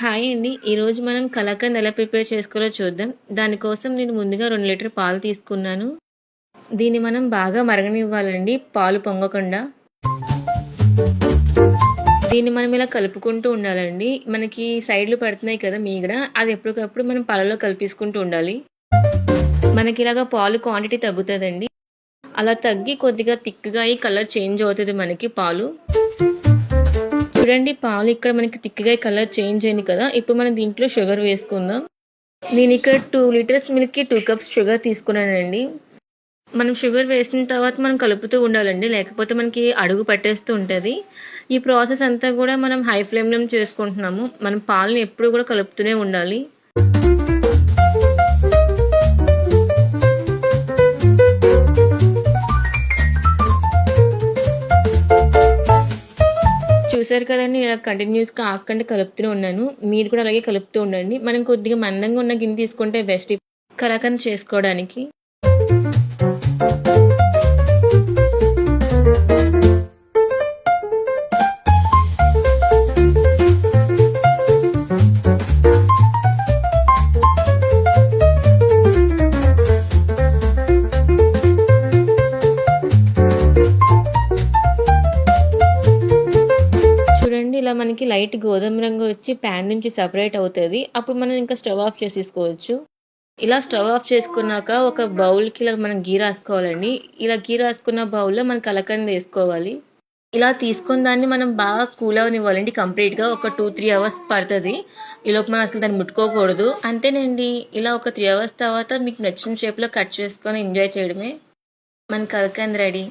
Hi అండి. ఈరోజు మనం కలాకండ్ ఎలా ప్రిపేర్ చేసుకోవాలో చూద్దాం. దానికోసం నేను ముందుగా 2 లీటర్ పాలు తీసుకున్నాను. దీన్ని మనం బాగా మరగనివ్వాలండి పాలు పొంగకుండా. దీన్ని మనం ఇలా కలుపుకుంటూ ఉండాలండి. మనకి సైడ్‌లు పడుతున్నాయి కదా మీగడ, అది ఎప్పటికప్పుడు మనం పాలలో కలిపేసుకుంటూ ఉండాలి. మనకి ఇలాగా పాలు క్వాంటిటీ తగ్గుతదండి. అలా తగ్గి కొద్దిగా థిక్‌గా అయ్యి కలర్ చేంజ్ అవుతది మనకి పాలు. చూడండి పాలు ఇక్కడ మనకి థిక్‌గా కలర్ చేంజ్ అయింది కదా! ఇప్పుడు మనం దీంట్లో షుగర్ వేసుకుందాం. నేను ఇక్కడ 2 లీటర్స్ మిల్క్‌కి 2 కప్స్ షుగర్ తీసుకున్నానండి. మనం షుగర్ వేసిన తర్వాత మనం కలుపుతూ ఉండాలండి. లేకపోతే మనకి అడుగు పట్టేస్తూ ఉంటది. ఈ ప్రాసెస్ అంతా కూడా మనం హై ఫ్లేమ్‌లో చేసుకుంటున్నాము. మనం పాలని ఎప్పుడు కూడా కలుపుతూనే ఉండాలి. చూసారు కదండీ! ఇలా కంటిన్యూస్‌గా ఆగకుండా కలుపుతూనే ఉన్నాను. మీరు కూడా అలాగే కలుపుతూ ఉండండి. మనం కొద్దిగా మందంగా ఉన్న గిన్నె తీసుకుంటే బెస్ట్ కలాకండ్ చేసుకోవడానికి. చూడండి ఇలా మనకి లైట్ గోధుమ రంగు వచ్చి ప్యాన్ నుంచి సెపరేట్ అవుతది. అప్పుడు మనం ఇంకా స్టవ్ ఆఫ్ చేసేసుకోవచ్చు. ఇలా స్టవ్ ఆఫ్ చేసుకున్నాక ఒక బౌల్‌కి ఇలా మనం గీ రాసుకోవాలండి. ఇలా గీ రాసుకున్న బౌల్‌లో మనం కలాకండ్ వేసుకోవాలి. ఇలా తీసుకున్న దాన్ని మనం బాగా కూల్ అవ్వనివ్వాలండి కంప్లీట్‌గా. ఒక 2, 3 అవర్స్ పడతది. ఈలోపు మనం అసలు దాన్ని ముట్టుకోకూడదు. అంతేనండి. ఇలా ఒక 3 అవర్స్ తర్వాత మీకు నచ్చిన షేప్‌లో కట్ చేసుకొని ఎంజాయ్ చేయడమే. మన కలాకండ్ రెడీ.